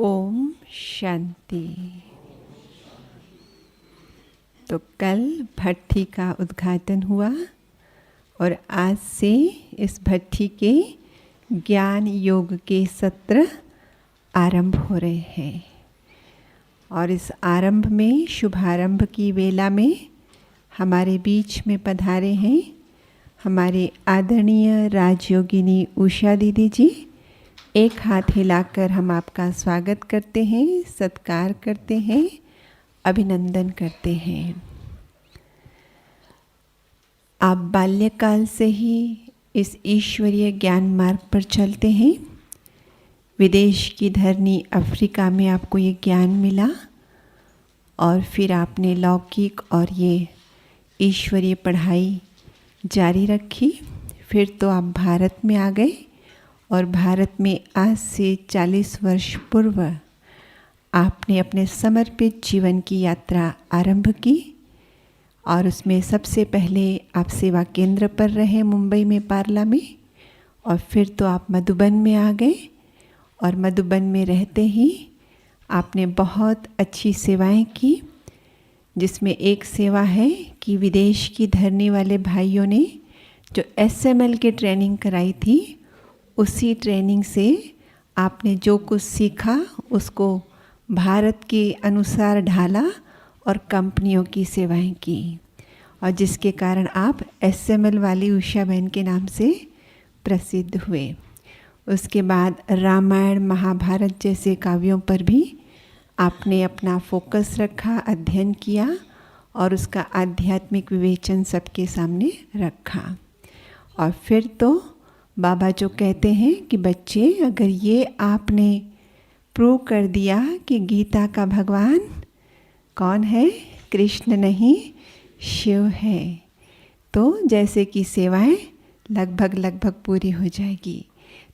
ओम शांति। तो कल भट्ठी का उद्घाटन हुआ और आज से इस भट्ठी के ज्ञान योग के सत्र आरंभ हो रहे हैं। और इस आरंभ में शुभारंभ की वेला में हमारे बीच में पधारे हैं हमारे आदरणीय राजयोगिनी उषा दीदी जी। एक हाथ हिलाकर हम आपका स्वागत करते हैं, सत्कार करते हैं, अभिनंदन करते हैं। आप बाल्यकाल से ही इस ईश्वरीय ज्ञान मार्ग पर चलते हैं। विदेश की धरनी अफ्रीका में आपको ये ज्ञान मिला और फिर आपने लौकिक और ये ईश्वरीय पढ़ाई जारी रखी। फिर तो आप भारत में आ गए और भारत में आज से 40 वर्ष पूर्व आपने अपने समर्पित जीवन की यात्रा आरंभ की। और उसमें सबसे पहले आप सेवा केंद्र पर रहे मुंबई में पार्ला में, और फिर तो आप मधुबन में आ गए और मधुबन में रहते ही आपने बहुत अच्छी सेवाएं की, जिसमें एक सेवा है कि विदेश की धरनी वाले भाइयों ने जो SML की ट्रेनिंग कराई थी, उसी ट्रेनिंग से आपने जो कुछ सीखा उसको भारत के अनुसार ढाला और कंपनियों की सेवाएं की, और जिसके कारण आप SML वाली उषा बहन के नाम से प्रसिद्ध हुए। उसके बाद रामायण महाभारत जैसे काव्यों पर भी आपने अपना फोकस रखा, अध्ययन किया और उसका आध्यात्मिक विवेचन सबके सामने रखा। और फिर तो बाबा जो कहते हैं कि बच्चे, अगर ये आपने प्रूव कर दिया कि गीता का भगवान कौन है, कृष्ण नहीं शिव है, तो जैसे कि सेवाएं लगभग पूरी हो जाएगी।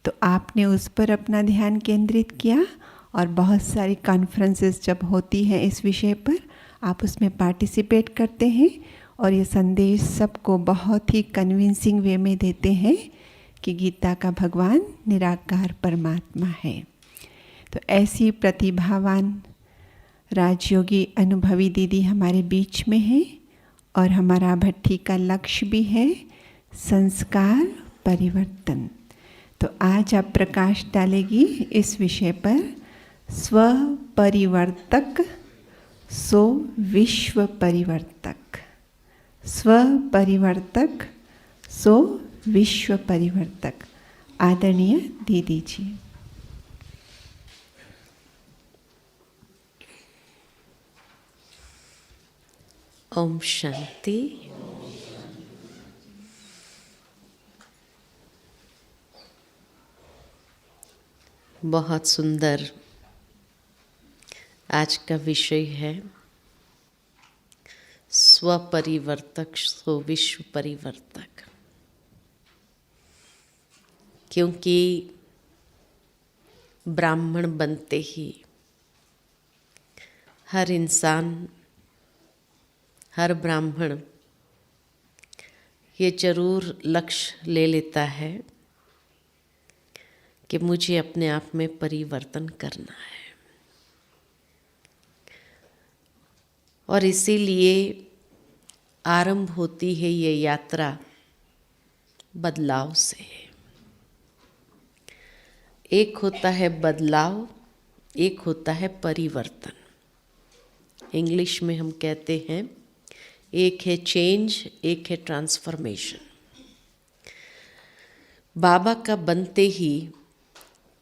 तो आपने उस पर अपना ध्यान केंद्रित किया और बहुत सारी कॉन्फ्रेंसेस जब होती हैं इस विषय पर, आप उसमें पार्टिसिपेट करते हैं और ये संदेश सबको बहुत ही कन्विंसिंग वे में देते हैं कि गीता का भगवान निराकार परमात्मा है। तो ऐसी प्रतिभावान राजयोगी अनुभवी दीदी हमारे बीच में है और हमारा भट्ठी का लक्ष्य भी है संस्कार परिवर्तन। तो आज आप प्रकाश डालेगी इस विषय पर, स्व परिवर्तक सो विश्व परिवर्तक। स्व परिवर्तक सो विश्व परिवर्तक। आदरणीय दीदी जी। ओम शांति। बहुत सुंदर आज का विषय है स्व परिवर्तक सो विश्व परिवर्तक। क्योंकि ब्राह्मण बनते ही हर इंसान, हर ब्राह्मण ये जरूर लक्ष्य ले लेता है कि मुझे अपने आप में परिवर्तन करना है, और इसीलिए आरंभ होती है ये यात्रा बदलाव से। एक होता है बदलाव, एक होता है परिवर्तन। इंग्लिश में हम कहते हैं एक है चेंज, एक है ट्रांसफॉर्मेशन। बाबा का बनते ही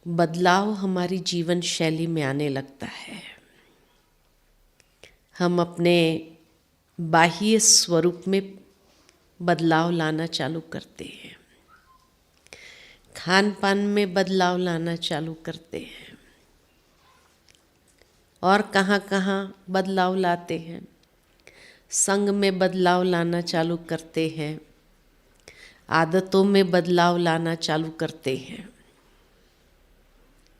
बदलाव हमारी जीवन शैली में आने लगता है। हम अपने बाह्य स्वरूप में बदलाव लाना चालू करते हैं, खान पान में बदलाव लाना चालू करते हैं, और कहाँ कहाँ बदलाव लाते हैं, संग में बदलाव लाना चालू करते हैं, आदतों में बदलाव लाना चालू करते हैं।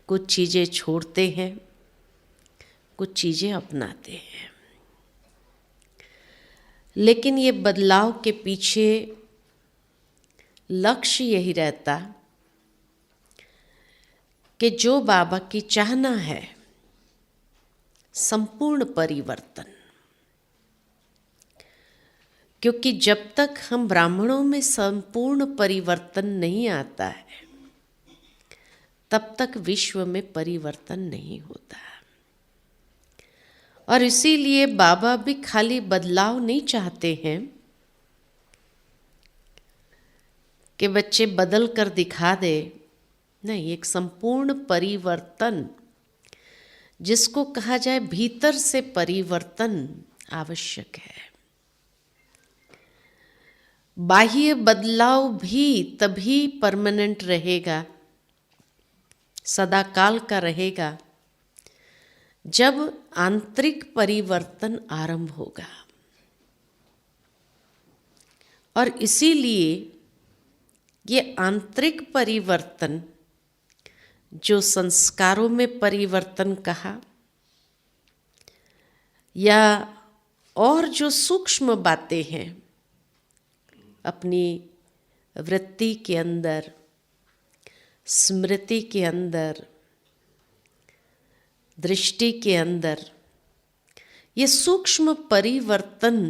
कुछ चीज़ें छोड़ते हैं, कुछ चीज़ें अपनाते हैं। लेकिन ये बदलाव के पीछे लक्ष्य यही रहता कि जो बाबा की चाहना है संपूर्ण परिवर्तन। क्योंकि जब तक हम ब्राह्मणों में संपूर्ण परिवर्तन नहीं आता है, तब तक विश्व में परिवर्तन नहीं होता। और इसीलिए बाबा भी खाली बदलाव नहीं चाहते हैं कि बच्चे बदल कर दिखा दे। नहीं, एक संपूर्ण परिवर्तन, जिसको कहा जाए भीतर से परिवर्तन आवश्यक है। बाह्य बदलाव भी तभी परमानेंट रहेगा, सदाकाल का रहेगा, जब आंतरिक परिवर्तन आरंभ होगा। और इसीलिए ये आंतरिक परिवर्तन, जो संस्कारों में परिवर्तन कहा, या और जो सूक्ष्म बातें हैं अपनी वृत्ति के अंदर, स्मृति के अंदर, दृष्टि के अंदर, ये सूक्ष्म परिवर्तन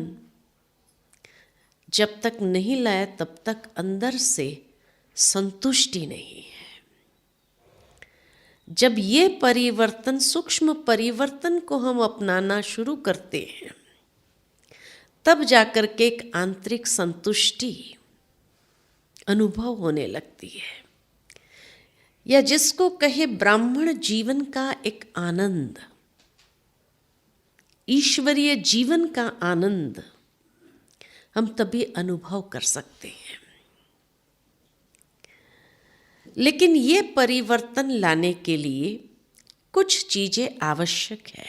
जब तक नहीं लाए तब तक अंदर से संतुष्टि नहीं है। जब ये परिवर्तन, सूक्ष्म परिवर्तन को हम अपनाना शुरू करते हैं, तब जाकर के एक आंतरिक संतुष्टि अनुभव होने लगती है, या जिसको कहे ब्राह्मण जीवन का एक आनंद, ईश्वरीय जीवन का आनंद हम तभी अनुभव कर सकते हैं। लेकिन ये परिवर्तन लाने के लिए कुछ चीजें आवश्यक है।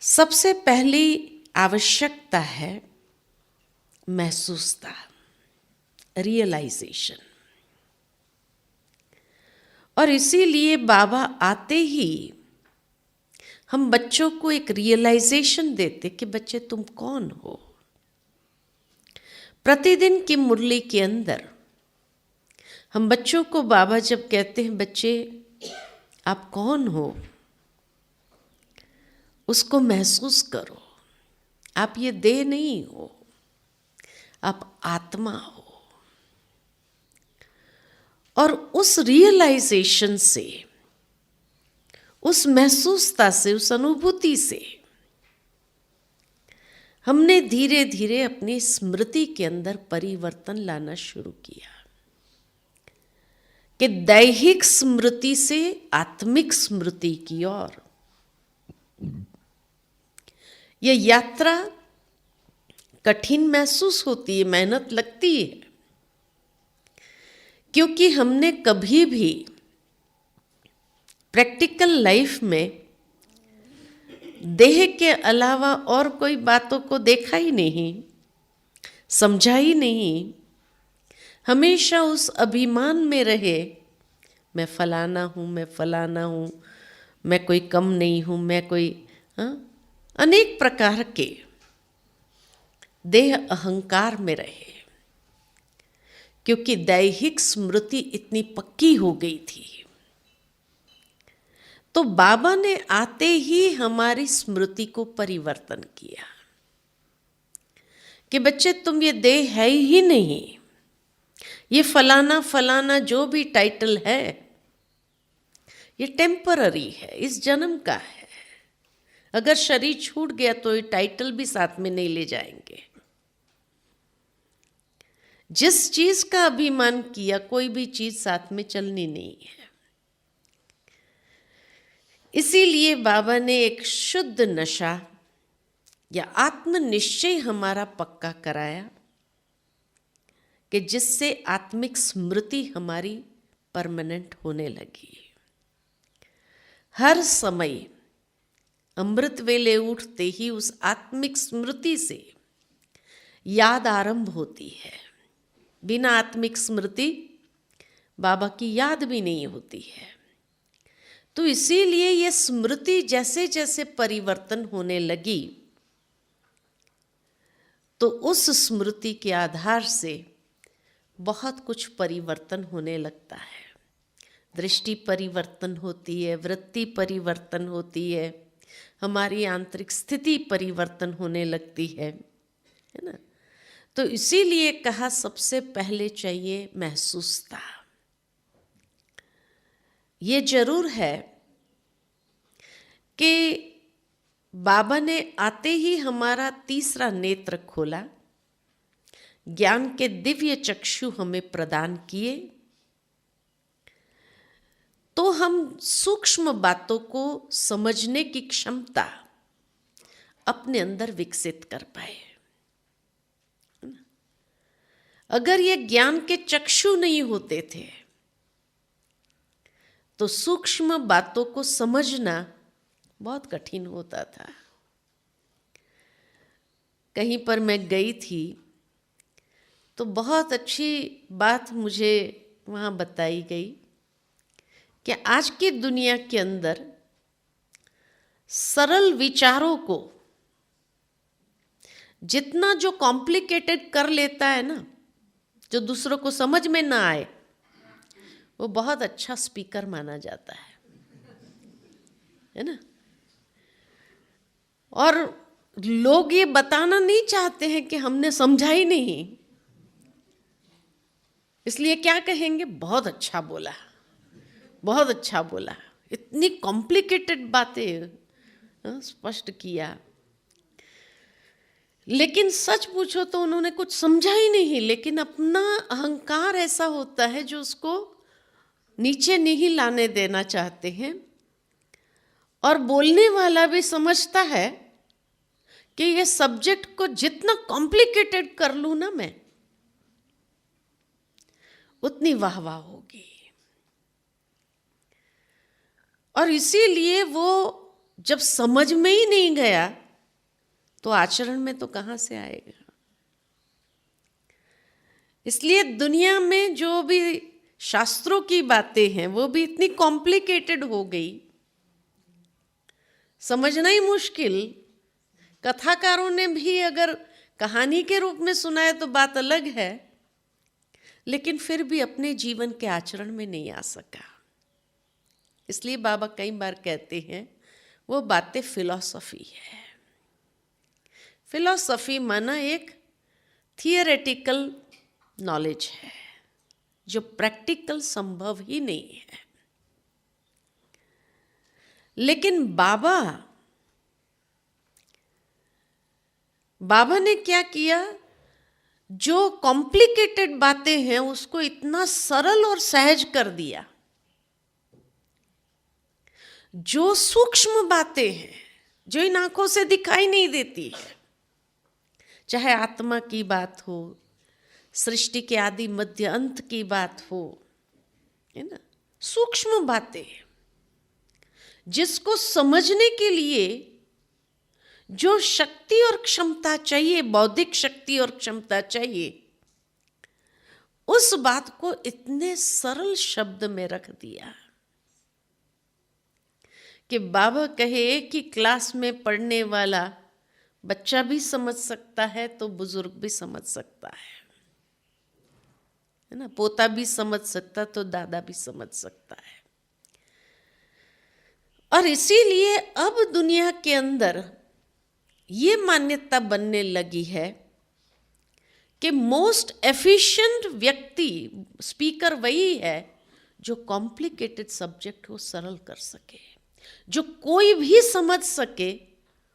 सबसे पहली आवश्यकता है महसूसता, रियलाइजेशन। और इसीलिए बाबा आते ही हम बच्चों को एक रियलाइजेशन देते कि बच्चे तुम कौन हो। प्रतिदिन की मुरली के अंदर हम बच्चों को बाबा जब कहते हैं बच्चे आप कौन हो, उसको महसूस करो। आप ये देह नहीं हो, आप आत्मा हो। और उस रियलाइजेशन से, उस महसूसता से, उस अनुभूति से हमने धीरे धीरे अपनी स्मृति के अंदर परिवर्तन लाना शुरू किया कि दैहिक स्मृति से आत्मिक स्मृति की ओर यह यात्रा कठिन महसूस होती है, मेहनत लगती है, क्योंकि हमने कभी भी प्रैक्टिकल लाइफ में देह के अलावा और कोई बातों को देखा ही नहीं, समझा ही नहीं। हमेशा उस अभिमान में रहे, मैं फलाना हूँ, मैं फलाना हूँ, मैं कोई कम नहीं हूँ, मैं कोई अनेक प्रकार के देह अहंकार में रहे, क्योंकि दैहिक स्मृति इतनी पक्की हो गई थी। तो बाबा ने आते ही हमारी स्मृति को परिवर्तन किया कि बच्चे तुम ये देह है ही नहीं, ये फलाना फलाना जो भी टाइटल है ये टेम्पररी है, इस जन्म का है। अगर शरीर छूट गया तो ये टाइटल भी साथ में नहीं ले जाएंगे। जिस चीज का अभिमान किया, कोई भी चीज साथ में चलनी नहीं है। इसीलिए बाबा ने एक शुद्ध नशा या आत्मनिश्चय हमारा पक्का कराया कि जिससे आत्मिक स्मृति हमारी परमानेंट होने लगी। हर समय अमृत वेले उठते ही उस आत्मिक स्मृति से याद आरंभ होती है। बिना आत्मिक स्मृति बाबा की याद भी नहीं होती है। तो इसीलिए ये स्मृति जैसे जैसे परिवर्तन होने लगी, तो उस स्मृति के आधार से बहुत कुछ परिवर्तन होने लगता है। दृष्टि परिवर्तन होती है, वृत्ति परिवर्तन होती है, हमारी आंतरिक स्थिति परिवर्तन होने लगती है ना। तो इसीलिए कहा सबसे पहले चाहिए महसूसता। ये जरूर है कि बाबा ने आते ही हमारा तीसरा नेत्र खोला, ज्ञान के दिव्य चक्षु हमें प्रदान किए, तो हम सूक्ष्म बातों को समझने की क्षमता अपने अंदर विकसित कर पाए। अगर ये ज्ञान के चक्षु नहीं होते थे तो सूक्ष्म बातों को समझना बहुत कठिन होता था। कहीं पर मैं गई थी तो बहुत अच्छी बात मुझे वहाँ बताई गई कि आज की दुनिया के अंदर सरल विचारों को जितना जो कॉम्प्लिकेटेड कर लेता है ना, जो दूसरों को समझ में ना आए, वो बहुत अच्छा स्पीकर माना जाता है ना। और लोग ये बताना नहीं चाहते हैं कि हमने समझा ही नहीं, इसलिए क्या कहेंगे, बहुत अच्छा बोला, बहुत अच्छा बोला, इतनी कॉम्प्लिकेटेड बातें स्पष्ट किया। लेकिन सच पूछो तो उन्होंने कुछ समझा ही नहीं, लेकिन अपना अहंकार ऐसा होता है जो उसको नीचे नहीं लाने देना चाहते हैं। और बोलने वाला भी समझता है कि ये सब्जेक्ट को जितना कॉम्प्लिकेटेड कर लूं ना मैं, उतनी वाहवाह होगी। और इसीलिए वो जब समझ में ही नहीं गया तो आचरण में तो कहाँ से आएगा। इसलिए दुनिया में जो भी शास्त्रों की बातें हैं वो भी इतनी कॉम्प्लिकेटेड हो गई, समझना ही मुश्किल। कथाकारों ने भी अगर कहानी के रूप में सुनाया तो बात अलग है, लेकिन फिर भी अपने जीवन के आचरण में नहीं आ सका। इसलिए बाबा कई बार कहते हैं वो बातें फिलॉसफी है। फिलॉसफी माना एक थियोरेटिकल नॉलेज है जो प्रैक्टिकल संभव ही नहीं है। लेकिन बाबा ने क्या किया, जो कॉम्प्लिकेटेड बातें हैं उसको इतना सरल और सहज कर दिया। जो सूक्ष्म बातें हैं जो इन आंखों से दिखाई नहीं देती है, चाहे आत्मा की बात हो, सृष्टि के आदि मध्य अंत की बात हो, है ना, सूक्ष्म बातें जिसको समझने के लिए जो शक्ति और क्षमता चाहिए, बौद्धिक शक्ति और क्षमता चाहिए, उस बात को इतने सरल शब्द में रख दिया कि बाबा कहे कि क्लास में पढ़ने वाला बच्चा भी समझ सकता है तो बुजुर्ग भी समझ सकता है ना, पोता भी समझ सकता तो दादा भी समझ सकता है। और इसीलिए अब दुनिया के अंदर ये मान्यता बनने लगी है कि मोस्ट एफिशिएंट व्यक्ति, स्पीकर वही है जो कॉम्प्लिकेटेड सब्जेक्ट को सरल कर सके, जो कोई भी समझ सके,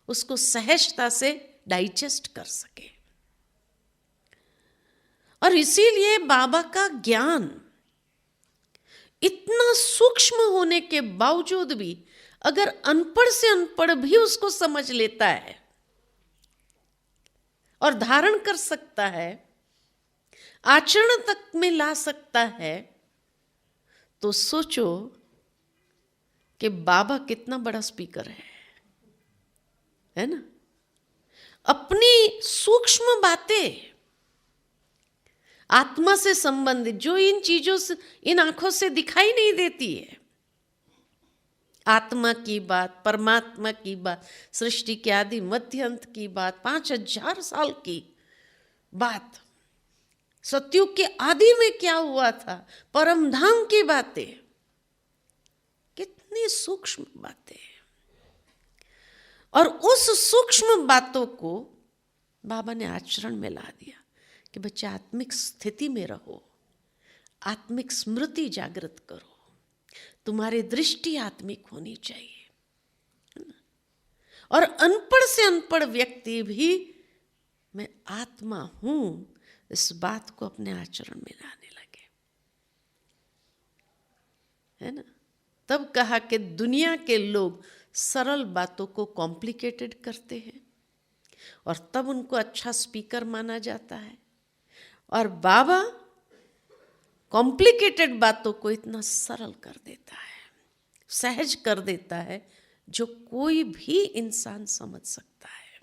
उसको सहजता से डाइजेस्ट कर सके। और इसीलिए बाबा का ज्ञान इतना सूक्ष्म होने के बावजूद भी अगर अनपढ़ से अनपढ़ भी उसको समझ लेता है और धारण कर सकता है, आचरण तक में ला सकता है, तो सोचो कि बाबा कितना बड़ा स्पीकर है ना। अपनी सूक्ष्म बातें, आत्मा से संबंधित, जो इन चीजों से, इन आंखों से दिखाई नहीं देती है, आत्मा की बात, परमात्मा की बात, सृष्टि के आदि मध्य अंत की बात, 5000 साल की बात, सतयुग के आदि में क्या हुआ था, परम धाम की बातें, कितनी सूक्ष्म बातें हैं। और उस सूक्ष्म बातों को बाबा ने आचरण में ला दिया कि बच्चे आत्मिक स्थिति में रहो, आत्मिक स्मृति जागृत करो, तुम्हारी दृष्टि आत्मिक होनी चाहिए। और अनपढ़ से अनपढ़ व्यक्ति भी मैं आत्मा हूं इस बात को अपने आचरण में लाने लगे, है ना। तब कहा कि दुनिया के लोग सरल बातों को कॉम्प्लिकेटेड करते हैं और तब उनको अच्छा स्पीकर माना जाता है, और बाबा कॉम्प्लिकेटेड बातों को इतना सरल कर देता है, सहज कर देता है, जो कोई भी इंसान समझ सकता है।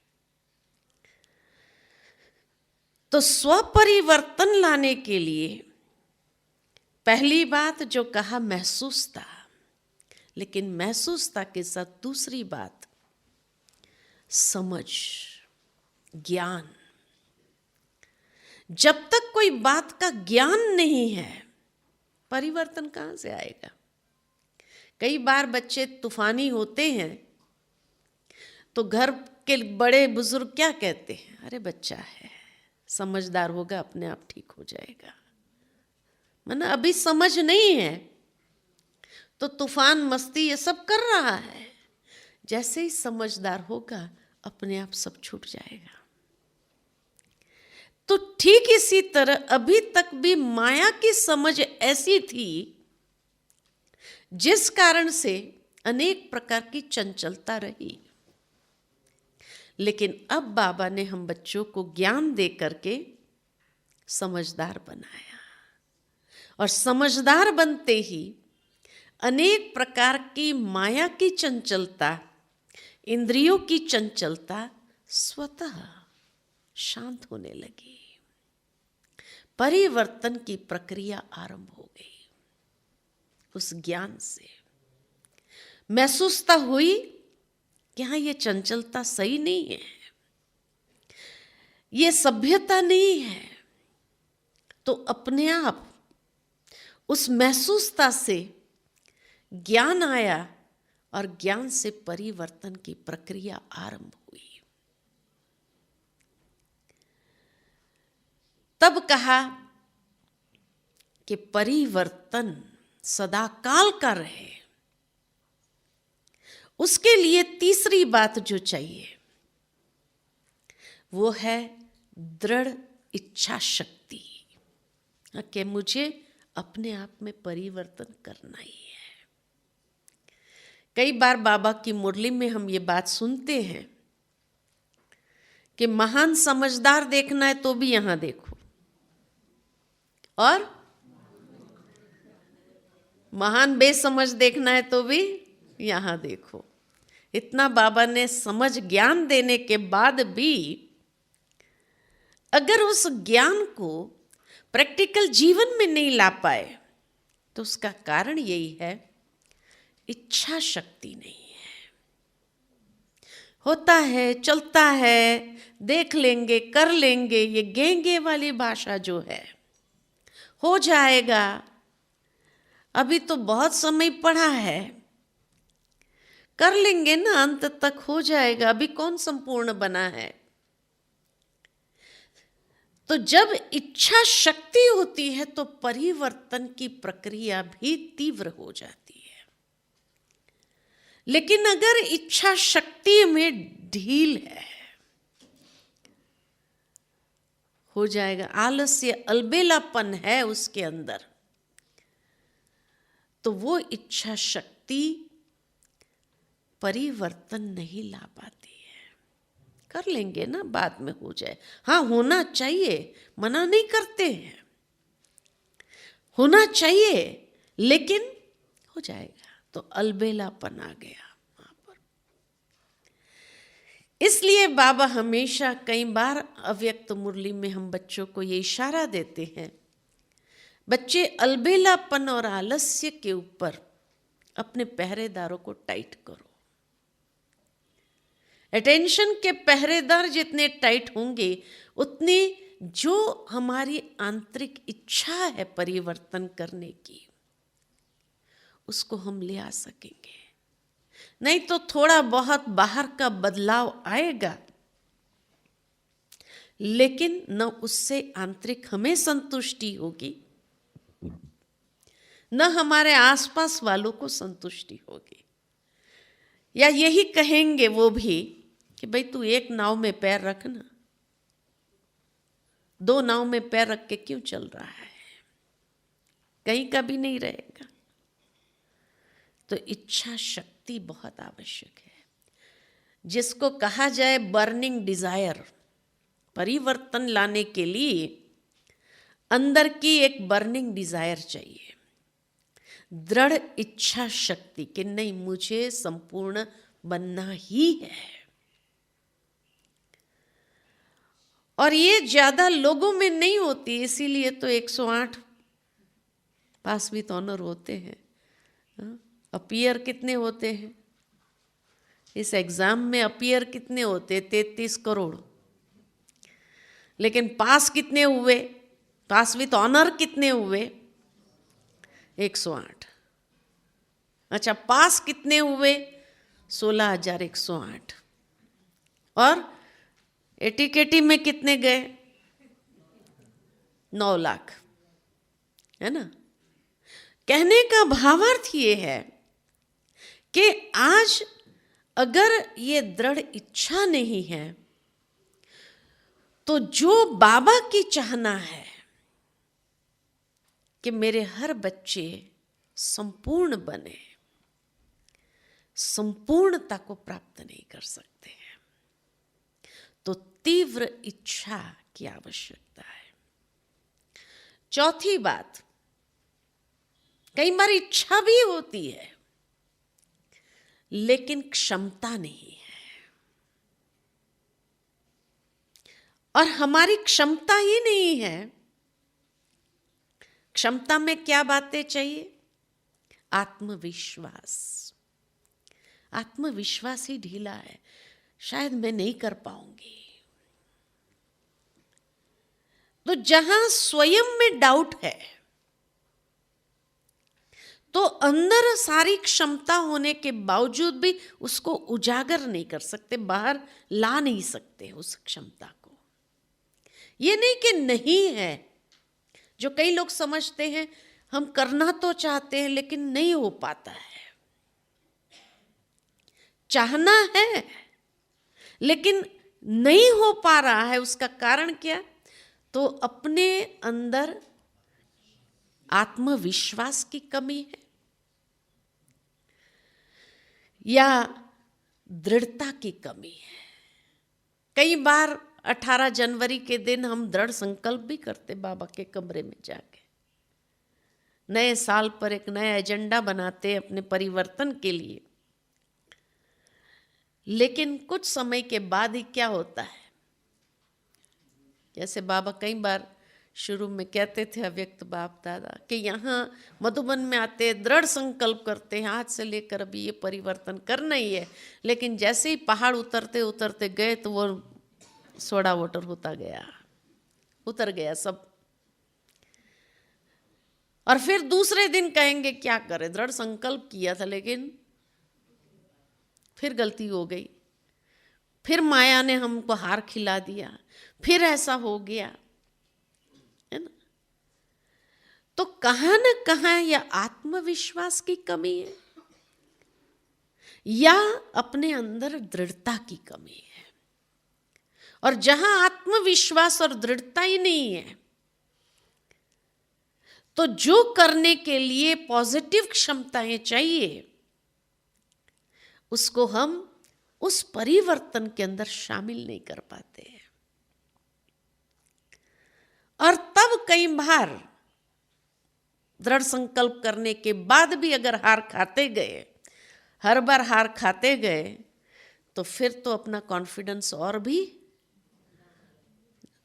तो स्वपरिवर्तन लाने के लिए पहली बात जो कहा महसूसता, लेकिन महसूसता के साथ दूसरी बात समझ, ज्ञान। जब तक कोई बात का ज्ञान नहीं है, परिवर्तन कहां से आएगा। कई बार बच्चे तूफानी होते हैं तो घर के बड़े बुजुर्ग क्या कहते हैं, अरे बच्चा है, समझदार होगा, अपने आप ठीक हो जाएगा। माना अभी समझ नहीं है तो तूफान मस्ती ये सब कर रहा है, जैसे ही समझदार होगा अपने आप सब छूट जाएगा। तो ठीक इसी तरह अभी तक भी माया की समझ ऐसी थी जिस कारण से अनेक प्रकार की चंचलता रही। लेकिन अब बाबा ने हम बच्चों को ज्ञान दे करके समझदार बनाया, और समझदार बनते ही अनेक प्रकार की माया की चंचलता, इंद्रियों की चंचलता स्वतः शांत होने लगी। परिवर्तन की प्रक्रिया आरंभ हो गई। उस ज्ञान से महसूसता हुई कि हाँ, ये चंचलता सही नहीं है, ये सभ्यता नहीं है। तो अपने आप उस महसूसता से ज्ञान आया और ज्ञान से परिवर्तन की प्रक्रिया आरंभ हुई। तब कहा कि परिवर्तन सदा काल का रहे। उसके लिए तीसरी बात जो चाहिए वो है दृढ़ इच्छा शक्ति, कि मुझे अपने आप में परिवर्तन करना ही है। कई बार बाबा की मुरली में हम ये बात सुनते हैं कि महान समझदार देखना है तो भी यहां देखो, और महान बेसमझ देखना है तो भी यहां देखो। इतना बाबा ने समझ ज्ञान देने के बाद भी अगर उस ज्ञान को प्रैक्टिकल जीवन में नहीं ला पाए तो उसका कारण यही है, इच्छा शक्ति नहीं है। होता है, चलता है, देख लेंगे, कर लेंगे, ये गेंगे वाली भाषा जो है, हो जाएगा, अभी तो बहुत समय पड़ा है, कर लेंगे ना, अंत तक हो जाएगा, अभी कौन संपूर्ण बना है। तो जब इच्छा शक्ति होती है तो परिवर्तन की प्रक्रिया भी तीव्र हो जाती है। लेकिन अगर इच्छा शक्ति में ढील है, हो जाएगा, आलस्य, अलबेलापन है उसके अंदर, तो वो इच्छा शक्ति परिवर्तन नहीं ला पाती है। कर लेंगे ना, बाद में हो जाए, हाँ होना चाहिए, मना नहीं करते हैं, होना चाहिए, लेकिन हो जाएगा, तो अलबेलापन आ गया वहां पर। इसलिए बाबा हमेशा, कई बार अव्यक्त मुरली में हम बच्चों को ये इशारा देते हैं, बच्चे अलबेलापन और आलस्य के ऊपर अपने पहरेदारों को टाइट करो। अटेंशन के पहरेदार जितने टाइट होंगे, उतनी जो हमारी आंतरिक इच्छा है परिवर्तन करने की, उसको हम ले आ सकेंगे। नहीं तो थोड़ा बहुत बाहर का बदलाव आएगा, लेकिन न उससे आंतरिक हमें संतुष्टि होगी, न हमारे आसपास वालों को संतुष्टि होगी। या यही कहेंगे वो भी कि भाई तू एक नाव में पैर रख ना, दो नाव में पैर रख के क्यों चल रहा है, कहीं का भी नहीं रहेगा। तो इच्छा शक्ति बहुत आवश्यक है, जिसको कहा जाए बर्निंग डिजायर। परिवर्तन लाने के लिए अंदर की एक बर्निंग डिजायर चाहिए, दृढ़ इच्छा शक्ति कि नहीं, मुझे संपूर्ण बनना ही है। और ये ज्यादा लोगों में नहीं होती, इसीलिए तो 108 पास विद ऑनर होते हैं। अपीयर कितने होते हैं इस एग्जाम में? अपीयर कितने होते? 33 करोड़। लेकिन पास कितने हुए? पास विद ऑनर कितने हुए? 108। अच्छा, पास कितने हुए? 16,108। और एटीकेटी में कितने गए? 9 लाख, है ना। कहने का भावार्थ ये है कि आज अगर ये दृढ़ इच्छा नहीं है तो जो बाबा की चाहना है कि मेरे हर बच्चे संपूर्ण बने, संपूर्णता को प्राप्त नहीं कर सकते हैं। तो तीव्र इच्छा की आवश्यकता है। चौथी बात, कई बार इच्छा भी होती है लेकिन क्षमता नहीं है। और हमारी क्षमता ही नहीं है। क्षमता में क्या बातें चाहिए? आत्मविश्वास। आत्मविश्वास ही ढीला है, शायद मैं नहीं कर पाऊंगी। तो जहां स्वयं में डाउट है तो अंदर सारी क्षमता होने के बावजूद भी उसको उजागर नहीं कर सकते, बाहर ला नहीं सकते उस क्षमता को। ये नहीं कि नहीं है, जो कई लोग समझते हैं हम करना तो चाहते हैं लेकिन नहीं हो पाता है। चाहना है लेकिन नहीं हो पा रहा है। उसका कारण क्या? तो अपने अंदर आत्मविश्वास की कमी है या दृढ़ता की कमी है। कई बार 18 जनवरी के दिन हम दृढ़ संकल्प भी करते बाबा के कमरे में जाके, नए साल पर एक नया एजेंडा बनाते अपने परिवर्तन के लिए। लेकिन कुछ समय के बाद ही क्या होता है, जैसे बाबा कई बार शुरू में कहते थे, अव्यक्त बाप दादा, कि यहाँ मधुबन में आते दृढ़ संकल्प करते हैं आज से लेकर अभी ये परिवर्तन करना ही है। लेकिन जैसे ही पहाड़ उतरते उतरते गए तो वो सोडा वाटर होता गया, उतर गया सब। और फिर दूसरे दिन कहेंगे क्या करें, दृढ़ संकल्प किया था लेकिन फिर गलती हो गई, फिर माया ने हमको हार खिला दिया, फिर ऐसा हो गया, है ना। तो कहां न कहां या आत्मविश्वास की कमी है या अपने अंदर दृढ़ता की कमी है। और जहां आत्मविश्वास और दृढ़ता ही नहीं है तो जो करने के लिए पॉजिटिव क्षमताएं चाहिए उसको हम उस परिवर्तन के अंदर शामिल नहीं कर पाते हैं। और तब कई बार दृढ़ संकल्प करने के बाद भी अगर हार खाते गए, हर बार हार खाते गए, तो फिर तो अपना कॉन्फिडेंस और भी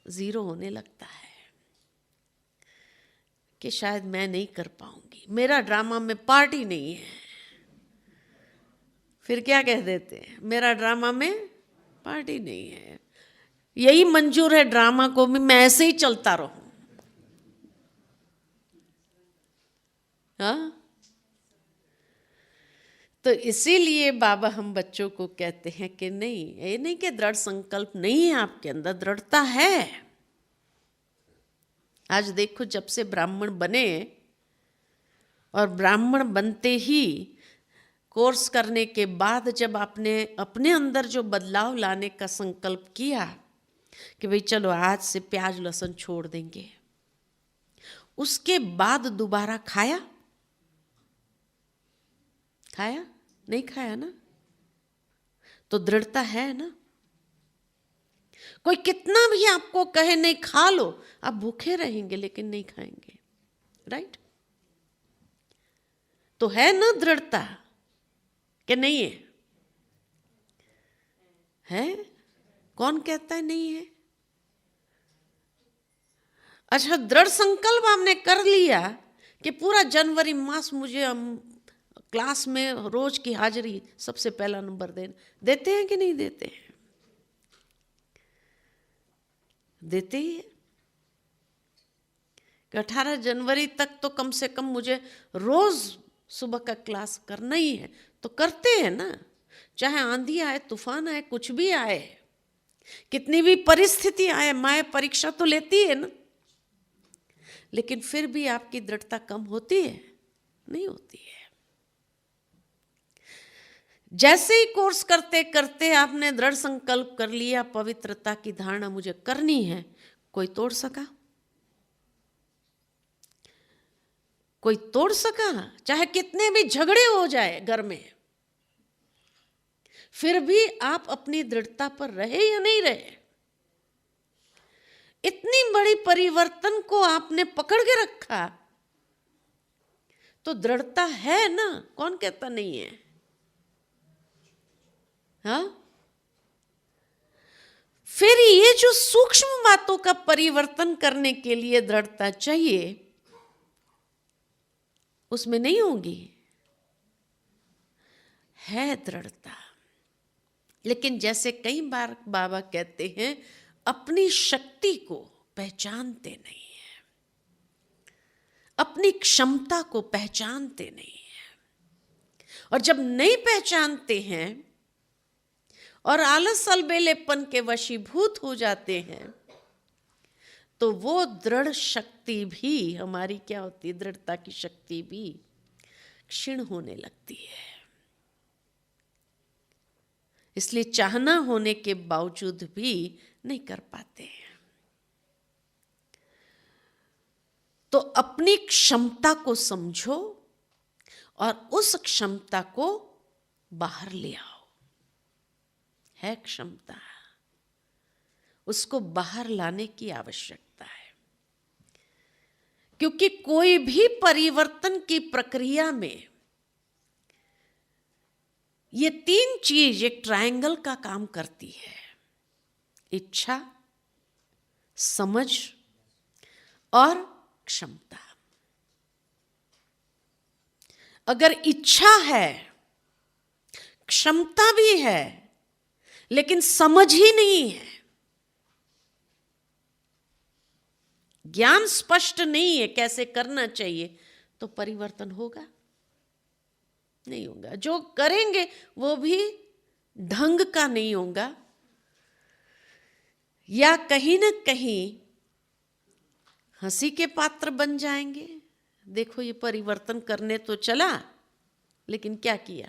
जीरो होने लगता है कि शायद मैं नहीं कर पाऊंगी, मेरा ड्रामा में पार्टी नहीं है। फिर क्या कह देते हैं, मेरा ड्रामा में पार्टी नहीं है, यही मंजूर है ड्रामा को भी मैं ऐसे ही चलता रहूं। हाँ, तो इसीलिए बाबा हम बच्चों को कहते हैं कि नहीं, ये नहीं कि दृढ़ संकल्प नहीं है आपके अंदर, दृढ़ता है। आज देखो, जब से ब्राह्मण बने और ब्राह्मण बनते ही कोर्स करने के बाद जब आपने अपने अंदर जो बदलाव लाने का संकल्प किया कि भाई चलो आज से प्याज लहसुन छोड़ देंगे, उसके बाद दोबारा खाया नहीं खाया ना, तो दृढ़ता है ना। कोई कितना भी आपको कहे नहीं खा लो, आप भूखे रहेंगे लेकिन नहीं खाएंगे, राइट? तो है ना दृढ़ता कि नहीं है? है? कौन कहता है नहीं है? अच्छा, दृढ़ संकल्प आपने कर लिया कि पूरा जनवरी मास मुझे क्लास में रोज की हाजिरी सबसे पहला नंबर देते हैं कि नहीं देते हैं? देते ही है कि 18 जनवरी तक तो कम से कम मुझे रोज सुबह का क्लास करना ही है, तो करते हैं ना। चाहे आंधी आए, तूफान आए, कुछ भी आए, कितनी भी परिस्थिति आए, माया परीक्षा तो लेती है ना। लेकिन फिर भी आपकी दृढ़ता कम होती है? नहीं होती है। जैसे ही कोर्स करते करते आपने दृढ़ संकल्प कर लिया, पवित्रता की धारणा मुझे करनी है, कोई तोड़ सका? कोई तोड़ सका? चाहे कितने भी झगड़े हो जाए घर में, फिर भी आप अपनी दृढ़ता पर रहे या नहीं रहे? इतनी बड़ी परिवर्तन को आपने पकड़ के रखा, तो दृढ़ता है ना। कौन कहता नहीं है? हाँ, फिर ये जो सूक्ष्म बातों का परिवर्तन करने के लिए दृढ़ता चाहिए, उसमें नहीं होगी। है दृढ़ता, लेकिन जैसे कई बार बाबा कहते हैं, अपनी शक्ति को पहचानते नहीं है, अपनी क्षमता को पहचानते नहीं है। और जब नहीं पहचानते हैं और आलस अलबेलेपन के वशीभूत हो जाते हैं, तो वो दृढ़ शक्ति भी हमारी क्या होती है? दृढ़ता की शक्ति भी क्षीण होने लगती है। इसलिए चाहना होने के बावजूद भी नहीं कर पाते हैं। तो अपनी क्षमता को समझो और उस क्षमता को बाहर ले आओ। है क्षमता, उसको बाहर लाने की आवश्यकता है। क्योंकि कोई भी परिवर्तन की प्रक्रिया में ये तीन चीज एक ट्रायंगल का काम करती है: इच्छा, समझ और क्षमता। अगर इच्छा है, क्षमता भी है, लेकिन समझ ही नहीं है, ज्ञान स्पष्ट नहीं है कैसे करना चाहिए, तो परिवर्तन होगा? नहीं होगा। जो करेंगे वो भी ढंग का नहीं होगा, या कहीं ना कहीं हंसी के पात्र बन जाएंगे। देखो, ये परिवर्तन करने तो चला, लेकिन क्या किया?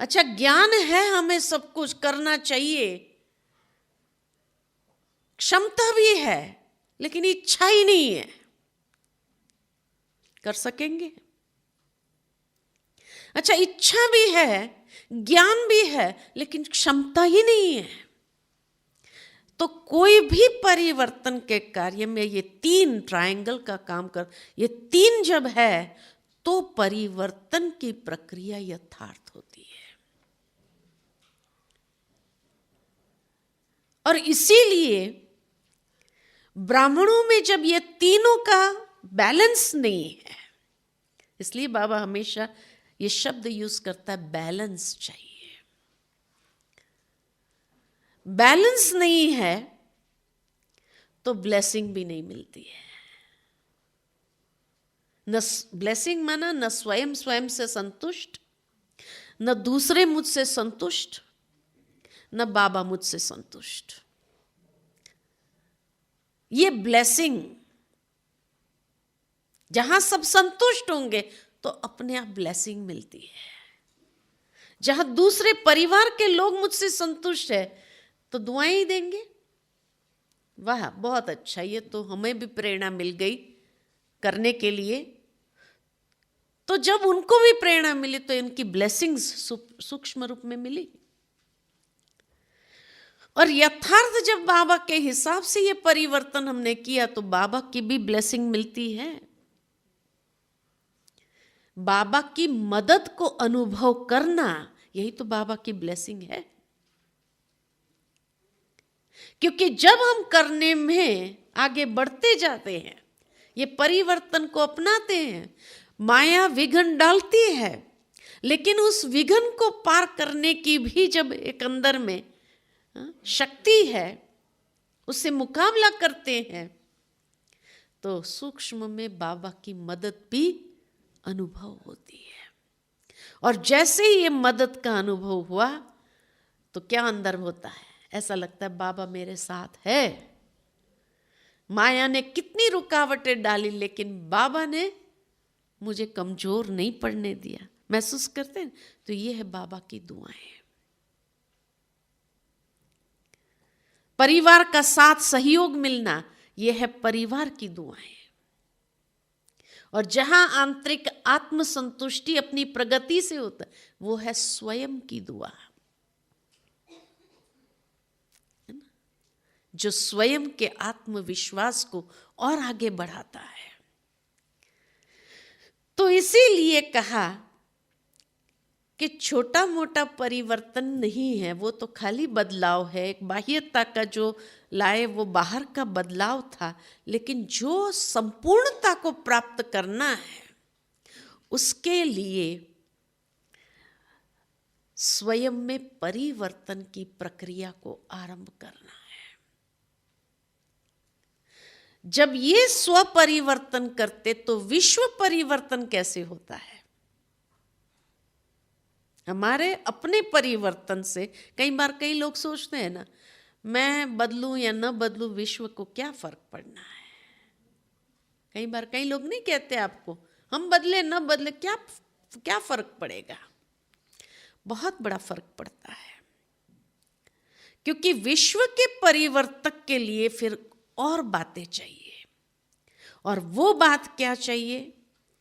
अच्छा, ज्ञान है, हमें सब कुछ करना चाहिए, क्षमता भी है, लेकिन इच्छा ही नहीं है। कर सकेंगे? अच्छा, इच्छा भी है, ज्ञान भी है, लेकिन क्षमता ही नहीं है। तो कोई भी परिवर्तन के कार्य में ये तीन ट्रायंगल का काम कर, ये तीन जब है तो परिवर्तन की प्रक्रिया यथार्थ होती है। और इसीलिए ब्राह्मणों में जब ये तीनों का बैलेंस नहीं है, इसलिए बाबा हमेशा ये शब्द यूज करता है, बैलेंस चाहिए। बैलेंस नहीं है तो ब्लेसिंग भी नहीं मिलती है, न ब्लेसिंग माना न स्वयं स्वयं से संतुष्ट, न दूसरे मुझसे संतुष्ट, न बाबा मुझसे संतुष्ट। ये ब्लेसिंग, जहां सब संतुष्ट होंगे तो अपने आप ब्लेसिंग मिलती है। जहां दूसरे परिवार के लोग मुझसे संतुष्ट है तो दुआएं ही देंगे। वाह, बहुत अच्छा, ये तो हमें भी प्रेरणा मिल गई करने के लिए। तो जब उनको भी प्रेरणा मिली तो इनकी ब्लेसिंग्स सूक्ष्म रूप में मिली। और यथार्थ जब बाबा के हिसाब से ये परिवर्तन हमने किया तो बाबा की भी ब्लेसिंग मिलती है। बाबा की मदद को अनुभव करना, यही तो बाबा की ब्लेसिंग है। क्योंकि जब हम करने में आगे बढ़ते जाते हैं, ये परिवर्तन को अपनाते हैं, माया विघ्न डालती है, लेकिन उस विघ्न को पार करने की भी जब एक अंदर में शक्ति है, उससे मुकाबला करते हैं, तो सूक्ष्म में बाबा की मदद भी अनुभव होती है। और जैसे ही ये मदद का अनुभव हुआ तो क्या अंदर होता है, ऐसा लगता है बाबा मेरे साथ है। माया ने कितनी रुकावटें डाली लेकिन बाबा ने मुझे कमजोर नहीं पड़ने दिया। महसूस करते हैं? तो ये है बाबा की दुआएं। परिवार का साथ सहयोग मिलना, यह है परिवार की दुआएं। और जहां आंतरिक आत्मसंतुष्टि अपनी प्रगति से होता है, वो है स्वयं की दुआ, है ना? जो स्वयं के आत्मविश्वास को और आगे बढ़ाता है। तो इसीलिए कहा कि छोटा मोटा परिवर्तन नहीं है, वो तो खाली बदलाव है। एक बाह्यता का जो लाए वो बाहर का बदलाव था, लेकिन जो संपूर्णता को प्राप्त करना है उसके लिए स्वयं में परिवर्तन की प्रक्रिया को आरंभ करना है। जब ये स्व परिवर्तन करते तो विश्व परिवर्तन कैसे होता है? हमारे अपने परिवर्तन से कई बार कई लोग सोचते हैं ना, मैं बदलूं या न बदलूं, विश्व को क्या फर्क पड़ना है। कई बार कई लोग नहीं कहते आपको, हम बदले न बदले क्या फर्क पड़ेगा। बहुत बड़ा फर्क पड़ता है, क्योंकि विश्व के परिवर्तक के लिए फिर और बातें चाहिए। और वो बात क्या चाहिए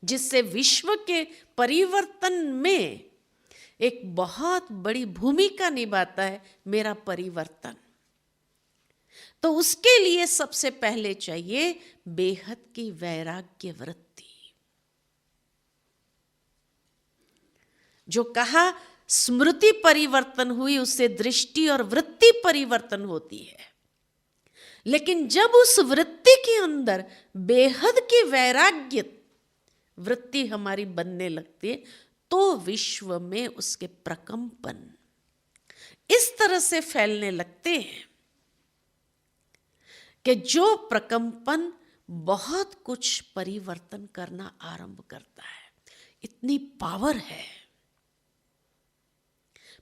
जिससे विश्व के परिवर्तन में एक बहुत बड़ी भूमिका निभाता है मेरा परिवर्तन। तो उसके लिए सबसे पहले चाहिए बेहद की वैराग्य वृत्ति। जो कहा स्मृति परिवर्तन हुई, उससे दृष्टि और वृत्ति परिवर्तन होती है। लेकिन जब उस वृत्ति के अंदर बेहद की वैराग्य वृत्ति हमारी बनने लगती है तो विश्व में उसके प्रकंपन इस तरह से फैलने लगते हैं कि जो प्रकंपन बहुत कुछ परिवर्तन करना आरंभ करता है। इतनी पावर है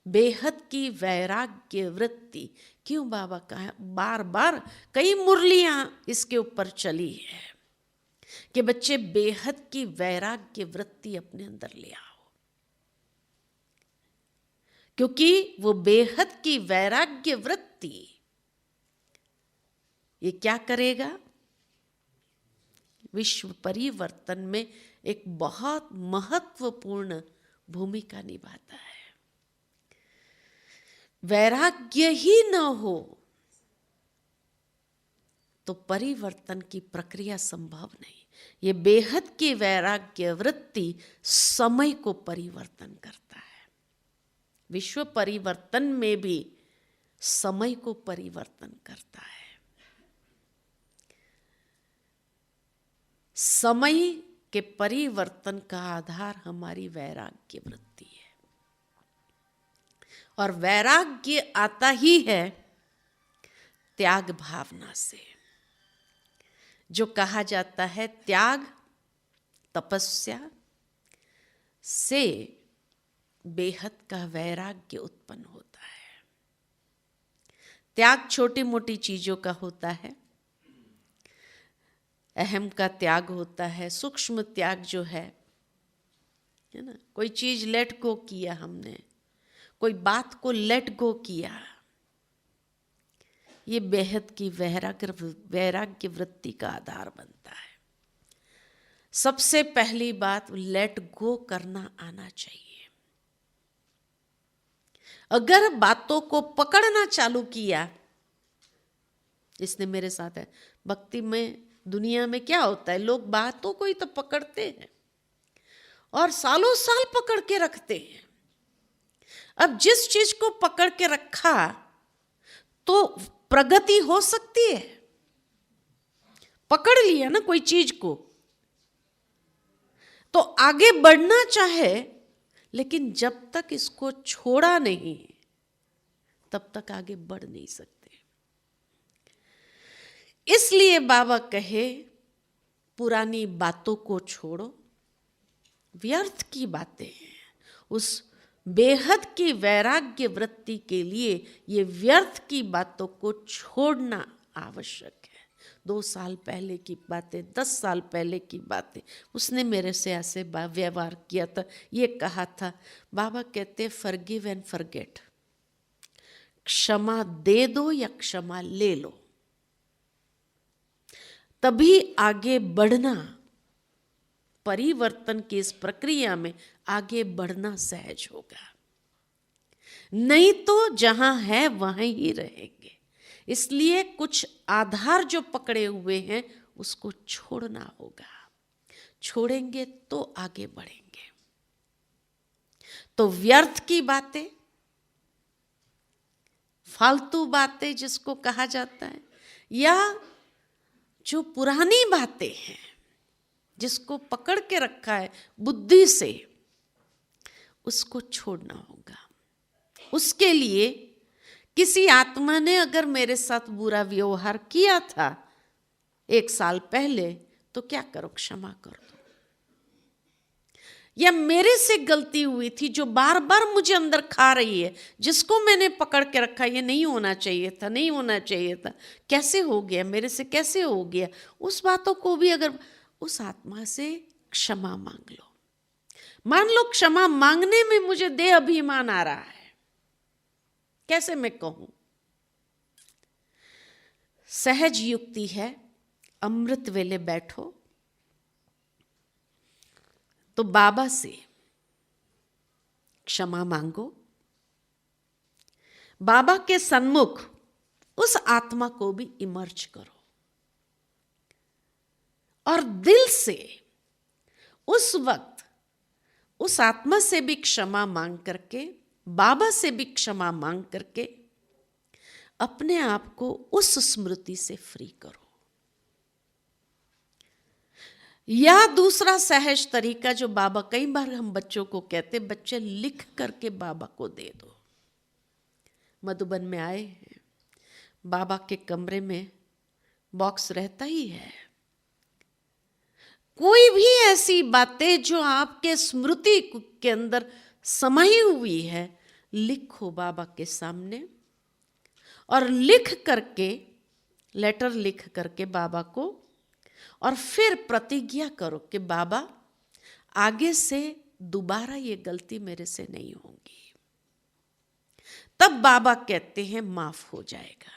बेहद की वैराग्य वृत्ति। क्यों बाबा कहा बार बार कई मुरलियां इसके ऊपर चली है कि बच्चे बेहद की वैराग्य वृत्ति अपने अंदर ले आओ, क्योंकि वो बेहद की वैराग्य वृत्ति ये क्या करेगा, विश्व परिवर्तन में एक बहुत महत्वपूर्ण भूमिका निभाता है। वैराग्य ही न हो तो परिवर्तन की प्रक्रिया संभव नहीं। ये बेहद की वैराग्य वृत्ति समय को परिवर्तन करता है। विश्व परिवर्तन में भी समय को परिवर्तन करता है। समय के परिवर्तन का आधार हमारी वैराग्य वृत्ति है। और वैराग्य आता ही है त्याग भावना से। जो कहा जाता है त्याग तपस्या से बेहद का वैराग्य उत्पन्न होता है। त्याग छोटी मोटी चीजों का होता है, अहम का त्याग होता है, सूक्ष्म त्याग जो है ना, कोई चीज लेट गो किया हमने, कोई बात को लेट गो किया, ये बेहद की वैराग्य वृत्ति का आधार बनता है। सबसे पहली बात, लेट गो करना आना चाहिए। अगर बातों को पकड़ना चालू किया, इसने मेरे साथ है, भक्ति में दुनिया में क्या होता है, लोग बातों को ही तो पकड़ते हैं और सालों साल पकड़ के रखते हैं। अब जिस चीज को पकड़ के रखा तो प्रगति हो सकती है, पकड़ लिया ना कोई चीज को तो आगे बढ़ना चाहे, लेकिन जब तक इसको छोड़ा नहीं तब तक आगे बढ़ नहीं सकते। इसलिए बाबा कहे पुरानी बातों को छोड़ो, व्यर्थ की बातें हैं। उस बेहद की वैराग्य वृत्ति के लिए ये व्यर्थ की बातों को छोड़ना आवश्यक है। 2 साल पहले की बातें, 10 साल पहले की बातें, उसने मेरे से ऐसे व्यवहार किया था, ये कहा था। बाबा कहते फॉरगिव एंड फॉरगेट, क्षमा दे दो या क्षमा ले लो, तभी आगे बढ़ना, परिवर्तन की इस प्रक्रिया में आगे बढ़ना सहज होगा। नहीं तो जहां है वहीं ही रहेंगे। इसलिए कुछ आधार जो पकड़े हुए हैं उसको छोड़ना होगा, छोड़ेंगे तो आगे बढ़ेंगे। तो व्यर्थ की बातें, फालतू बातें जिसको कहा जाता है, या जो पुरानी बातें हैं जिसको पकड़ के रखा है बुद्धि से, उसको छोड़ना होगा। उसके लिए किसी आत्मा ने अगर मेरे साथ बुरा व्यवहार किया था 1 साल पहले, तो क्या करो, क्षमा कर दो। या मेरे से गलती हुई थी जो बार बार मुझे अंदर खा रही है, जिसको मैंने पकड़ के रखा, ये नहीं होना चाहिए था, नहीं होना चाहिए था, कैसे हो गया, मेरे से कैसे हो गया, उस बातों को भी अगर उस आत्मा से क्षमा मांग लो। मान लो क्षमा मांगने में मुझे देह अभिमान आ रहा है, कैसे मैं कहूं? सहज युक्ति है, अमृत वेले बैठो तो बाबा से क्षमा मांगो, बाबा के सन्मुख उस आत्मा को भी इमर्ज करो और दिल से उस वक्त उस आत्मा से भी क्षमा मांग करके, बाबा से भी क्षमा मांग करके अपने आप को उस स्मृति से फ्री करो। या दूसरा सहज तरीका जो बाबा कई बार हम बच्चों को कहते, बच्चे लिख करके बाबा को दे दो। मधुबन में आए हैं, बाबा के कमरे में बॉक्स रहता ही है। कोई भी ऐसी बातें जो आपके स्मृति के अंदर समाई हुई है, लिखो बाबा के सामने और लिख करके, लेटर लिख करके बाबा को, और फिर प्रतिज्ञा करो कि बाबा आगे से दोबारा ये गलती मेरे से नहीं होगी। तब बाबा कहते हैं माफ हो जाएगा,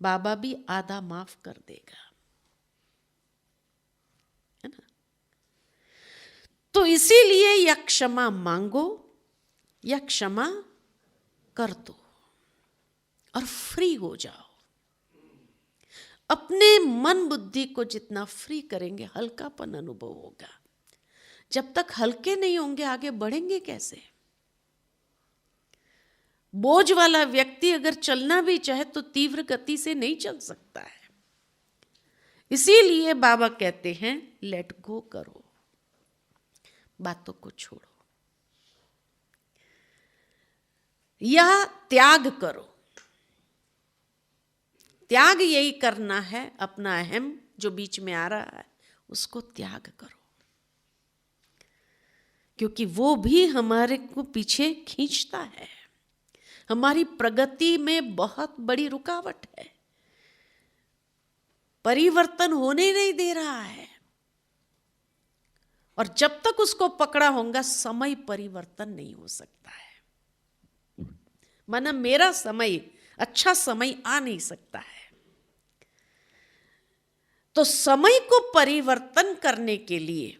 बाबा भी आधा माफ कर देगा, है ना। तो इसीलिए या क्षमा मांगो या क्षमा कर दो और फ्री हो जाओ। अपने मन बुद्धि को जितना फ्री करेंगे, हल्कापन अनुभव होगा। जब तक हल्के नहीं होंगे आगे बढ़ेंगे कैसे? बोझ वाला व्यक्ति अगर चलना भी चाहे तो तीव्र गति से नहीं चल सकता है। इसीलिए बाबा कहते हैं लेट गो करो, बातों को छोड़ो या त्याग करो। त्याग यही करना है, अपना अहम जो बीच में आ रहा है उसको त्याग करो। क्योंकि वो भी हमारे को पीछे खींचता है, हमारी प्रगति में बहुत बड़ी रुकावट है, परिवर्तन होने नहीं दे रहा है। और जब तक उसको पकड़ा होगा समय परिवर्तन नहीं हो सकता है। माना मेरा समय, अच्छा समय आ नहीं सकता है। तो समय को परिवर्तन करने के लिए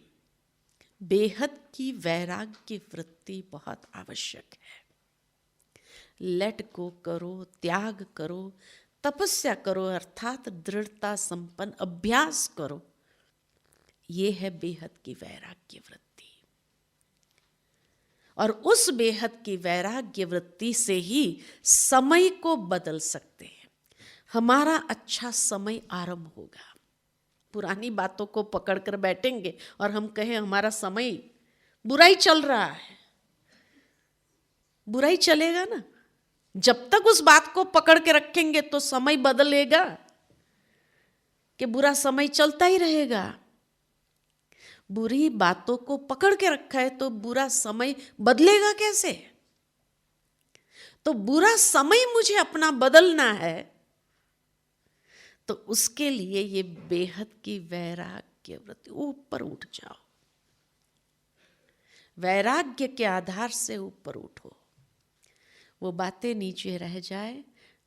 बेहद की वैराग्य वृत्ति बहुत आवश्यक है। लेट गो करो, त्याग करो, तपस्या करो, अर्थात दृढ़ता संपन्न अभ्यास करो। ये है बेहद की वैराग्य वृत्ति। और उस बेहद की वैराग्य वृत्ति से ही समय को बदल सकते हैं। हमारा अच्छा समय आरंभ होगा। पुरानी बातों को पकड़कर बैठेंगे और हम कहें हमारा समय बुराई चल रहा है, बुराई चलेगा ना। जब तक उस बात को पकड़ के रखेंगे तो समय बदलेगा कि बुरा समय चलता ही रहेगा। बुरी बातों को पकड़ के रखा है तो बुरा समय बदलेगा कैसे? तो बुरा समय मुझे अपना बदलना है, तो उसके लिए ये बेहद की वैराग्य वृत्ति, ऊपर उठ जाओ, वैराग्य के आधार से ऊपर उठो। वो बातें नीचे रह जाए,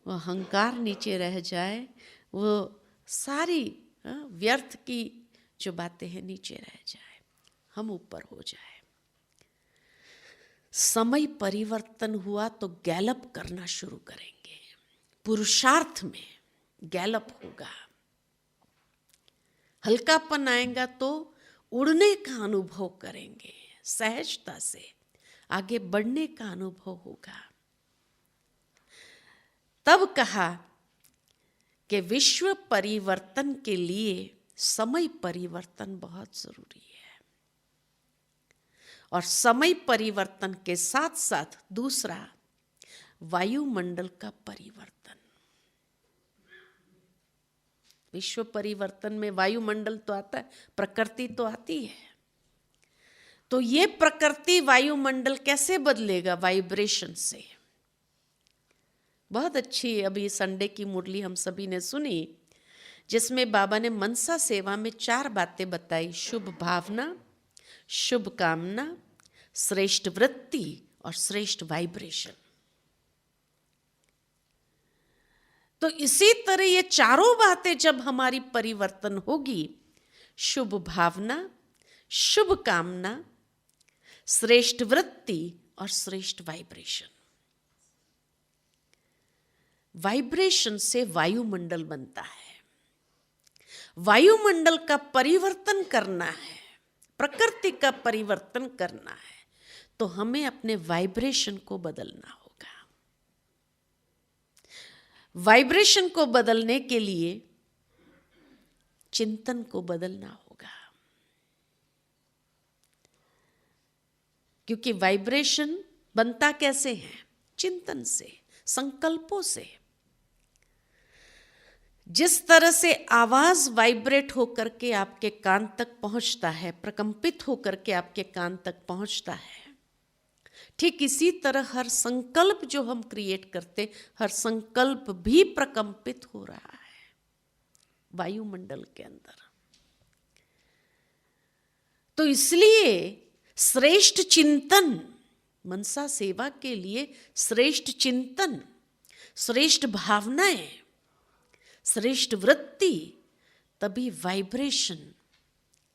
वो अहंकार नीचे रह जाए, वो सारी व्यर्थ की जो बातें हैं नीचे रह जाए, हम ऊपर हो जाए। समय परिवर्तन हुआ तो गैलप करना शुरू करेंगे, पुरुषार्थ में गैलप होगा। हल्कापन आएगा तो उड़ने का अनुभव करेंगे, सहजता से आगे बढ़ने का अनुभव होगा। तब कहा कि विश्व परिवर्तन के लिए समय परिवर्तन बहुत जरूरी है। और समय परिवर्तन के साथ साथ दूसरा, वायुमंडल का परिवर्तन। विश्व परिवर्तन में वायुमंडल तो आता है, प्रकृति तो आती है। तो ये प्रकृति वायुमंडल कैसे बदलेगा? वाइब्रेशन से। बहुत अच्छी अभी संडे की मुरली हम सभी ने सुनी, जिसमें बाबा ने मनसा सेवा में 4 बातें बताई: शुभ भावना, शुभ कामना, श्रेष्ठ वृत्ति और श्रेष्ठ वाइब्रेशन। तो इसी तरह ये चारों बातें जब हमारी परिवर्तन होगी, शुभ भावना, शुभ कामना, श्रेष्ठ वृत्ति और श्रेष्ठ वाइब्रेशन। वाइब्रेशन से वायुमंडल बनता है। वायुमंडल का परिवर्तन करना है, प्रकृति का परिवर्तन करना है, तो हमें अपने वाइब्रेशन को बदलना होगा। वाइब्रेशन को बदलने के लिए चिंतन को बदलना होगा, क्योंकि वाइब्रेशन बनता कैसे है? चिंतन से, संकल्पों से। जिस तरह से आवाज वाइब्रेट होकर के आपके कान तक पहुंचता है, प्रकंपित होकर के आपके कान तक पहुंचता है, ठीक इसी तरह हर संकल्प जो हम क्रिएट करते, हर संकल्प भी प्रकंपित हो रहा है वायुमंडल के अंदर। तो इसलिए श्रेष्ठ चिंतन, मनसा सेवा के लिए श्रेष्ठ चिंतन, श्रेष्ठ भावनाएं, श्रेष्ठ वृत्ति, तभी वाइब्रेशन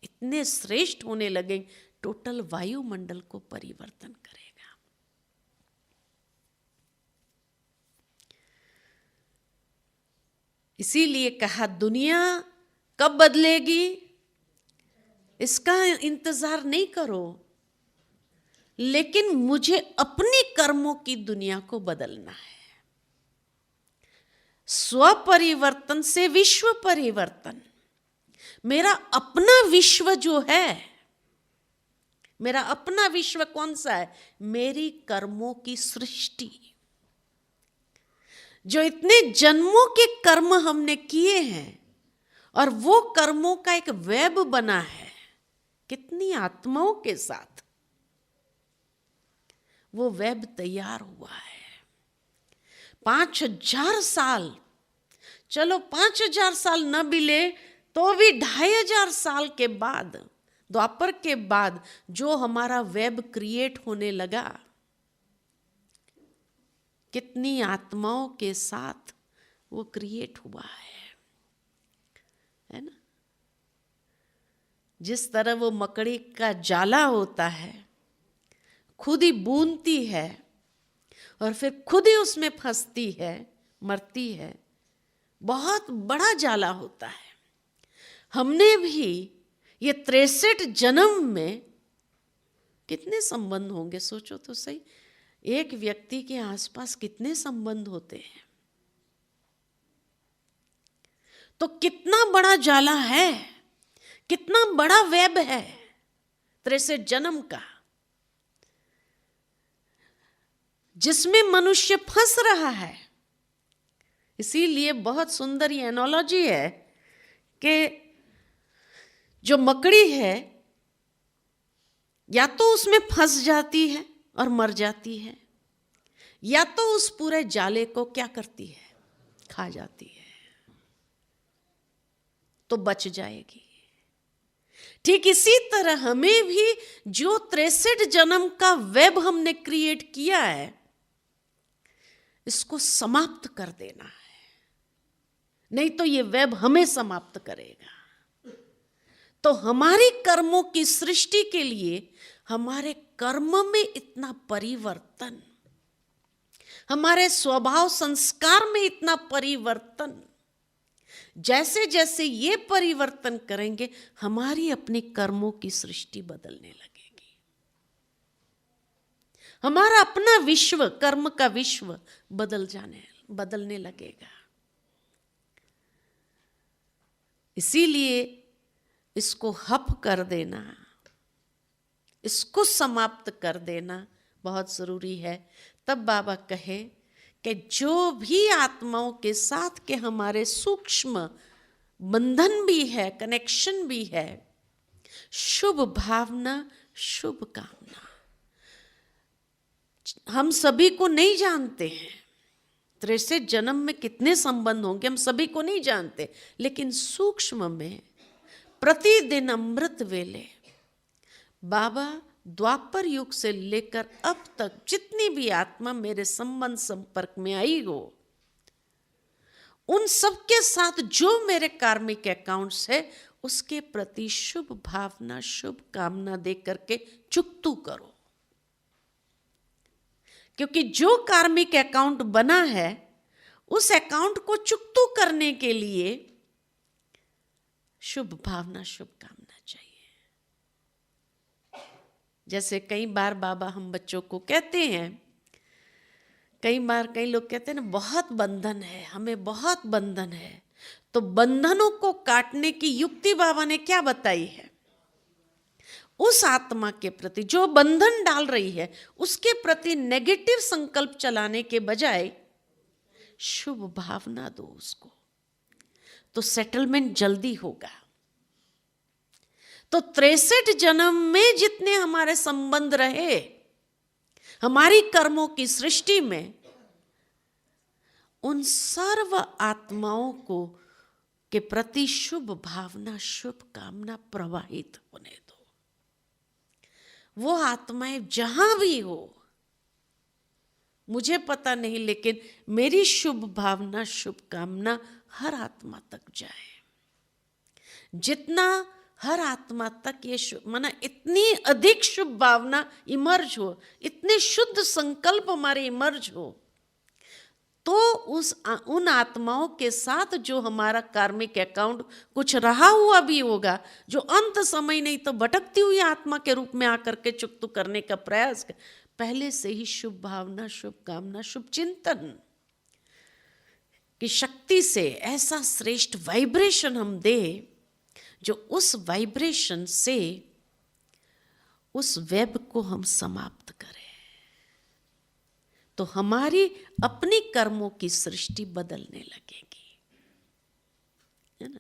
इतने श्रेष्ठ होने लगे, टोटल वायुमंडल को परिवर्तन करेगा। इसीलिए कहा दुनिया कब बदलेगी इसका इंतजार नहीं करो, लेकिन मुझे अपने कर्मों की दुनिया को बदलना है। स्व परिवर्तन से विश्व परिवर्तन। मेरा अपना विश्व जो है, मेरा अपना विश्व कौन सा है? मेरी कर्मों की सृष्टि। जो इतने जन्मों के कर्म हमने किए हैं और वो कर्मों का एक वेब बना है, कितनी आत्माओं के साथ। वो वेब तैयार हुआ है। 5000 साल, चलो 5000 साल न मिले तो भी 2500 साल के बाद, द्वापर के बाद जो हमारा वेब क्रिएट होने लगा, कितनी आत्माओं के साथ वो क्रिएट हुआ है ना। जिस तरह वो मकड़ी का जाला होता है, खुद ही बूनती है और फिर खुद ही उसमें फंसती है, मरती है, बहुत बड़ा जाला होता है। हमने भी ये 63 जन्म में कितने संबंध होंगे, सोचो तो सही। एक व्यक्ति के आसपास कितने संबंध होते हैं, तो कितना बड़ा जाला है, कितना बड़ा वेब है 63 जन्म का, जिसमें मनुष्य फंस रहा है। इसीलिए बहुत सुंदर ये एनालॉजी है कि जो मकड़ी है या तो उसमें फंस जाती है और मर जाती है, या तो उस पूरे जाले को क्या करती है, खा जाती है, तो बच जाएगी। ठीक इसी तरह हमें भी जो 63 जन्म का वेब हमने क्रिएट किया है, इसको समाप्त कर देना है, नहीं तो ये वेब हमें समाप्त करेगा। तो हमारी कर्मों की सृष्टि के लिए हमारे कर्म में इतना परिवर्तन, हमारे स्वभाव संस्कार में इतना परिवर्तन, जैसे जैसे ये परिवर्तन करेंगे हमारी अपनी कर्मों की सृष्टि बदलने लगेगी। हमारा अपना विश्व, कर्म का विश्व बदलने लगेगा। इसीलिए इसको हप कर देना, इसको समाप्त कर देना बहुत जरूरी है। तब बाबा कहे कि जो भी आत्माओं के साथ के हमारे सूक्ष्म बंधन भी है, कनेक्शन भी है, शुभ भावना, शुभ कामना, हम सभी को नहीं जानते हैं। 63 जन्म में कितने संबंध होंगे हम सभी को नहीं जानते, लेकिन सूक्ष्म में प्रतिदिन अमृत वेले बाबा द्वापर युग से लेकर अब तक जितनी भी आत्मा मेरे संबंध संपर्क में आई हो, उन सबके साथ जो मेरे कार्मिक अकाउंट्स है उसके प्रति शुभ भावना, शुभ कामना दे करके चुकतू करो। क्योंकि जो कार्मिक अकाउंट बना है उस अकाउंट को चुकतू करने के लिए शुभ भावना, शुभ कामना चाहिए। जैसे कई बार बाबा हम बच्चों को कहते हैं, कई बार कई लोग कहते हैं ना बहुत बंधन है, हमें बहुत बंधन है, तो बंधनों को काटने की युक्ति बाबा ने क्या बताई है? उस आत्मा के प्रति जो बंधन डाल रही है उसके प्रति नेगेटिव संकल्प चलाने के बजाय शुभ भावना दो उसको, तो सेटलमेंट जल्दी होगा। तो 63 जन्म में जितने हमारे संबंध रहे हमारी कर्मों की सृष्टि में, उन सर्व आत्माओं को के प्रति शुभ भावना, शुभ कामना प्रवाहित होने दो। वो आत्माएं जहां भी हो, मुझे पता नहीं, लेकिन मेरी शुभ भावना, शुभ कामना हर आत्मा तक जाए। जितना हर आत्मा तक ये माना इतनी अधिक शुभ भावना इमर्ज हो, इतने शुद्ध संकल्प हमारे इमर्ज हो, तो उन आत्माओं के साथ जो हमारा कार्मिक अकाउंट कुछ रहा हुआ भी होगा, जो अंत समय नहीं तो भटकती हुई आत्मा के रूप में आकर के चुकतू करने का प्रयास कर, पहले से ही शुभ भावना, शुभ कामना, शुभ चिंतन की शक्ति से ऐसा श्रेष्ठ वाइब्रेशन हम दे जो उस वाइब्रेशन से उस वेब को हम समाप्त करें, तो हमारी अपनी कर्मों की सृष्टि बदलने लगेगी, है ना।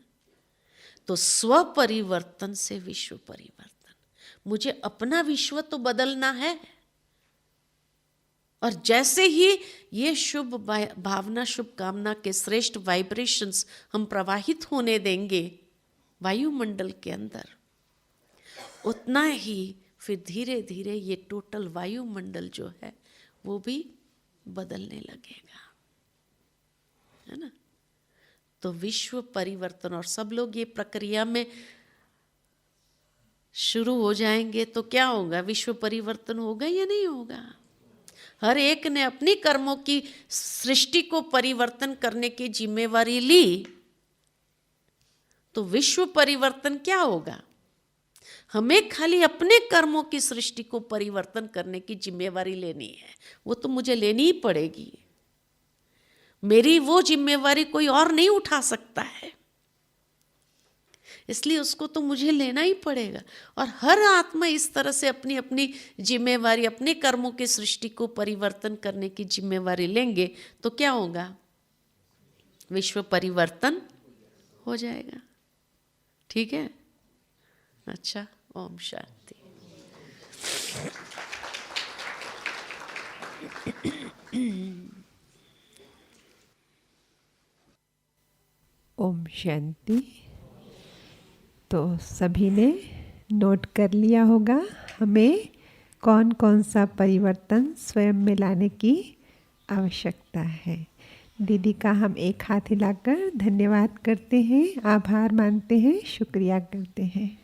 तो स्व परिवर्तन से विश्व परिवर्तन। मुझे अपना विश्व तो बदलना है, और जैसे ही ये शुभ भावना, शुभ कामना के श्रेष्ठ वाइब्रेशंस हम प्रवाहित होने देंगे वायुमंडल के अंदर, उतना ही फिर धीरे धीरे ये टोटल वायुमंडल जो है वो भी बदलने लगेगा, है ना। तो विश्व परिवर्तन, और सब लोग ये प्रक्रिया में शुरू हो जाएंगे तो क्या होगा, विश्व परिवर्तन होगा या नहीं होगा। हर एक ने अपनी कर्मों की सृष्टि को परिवर्तन करने की जिम्मेवारी ली, तो विश्व परिवर्तन क्या होगा। हमें खाली अपने कर्मों की सृष्टि को परिवर्तन करने की जिम्मेवारी लेनी है, वो तो मुझे लेनी ही पड़ेगी। मेरी वो जिम्मेवारी कोई और नहीं उठा सकता है, इसलिए उसको तो मुझे लेना ही पड़ेगा। और हर आत्मा इस तरह से अपनी अपनी जिम्मेवारी, अपने कर्मों की सृष्टि को परिवर्तन करने की जिम्मेवारी लेंगे तो क्या होगा, विश्व परिवर्तन हो जाएगा। ठीक है, अच्छा, ओम शांति। ओम शांति। तो सभी ने नोट कर लिया होगा हमें कौन कौन सा परिवर्तन स्वयं में लाने की आवश्यकता है। दीदी का हम एक हाथ हिलाकर धन्यवाद करते हैं, आभार मानते हैं, शुक्रिया करते हैं।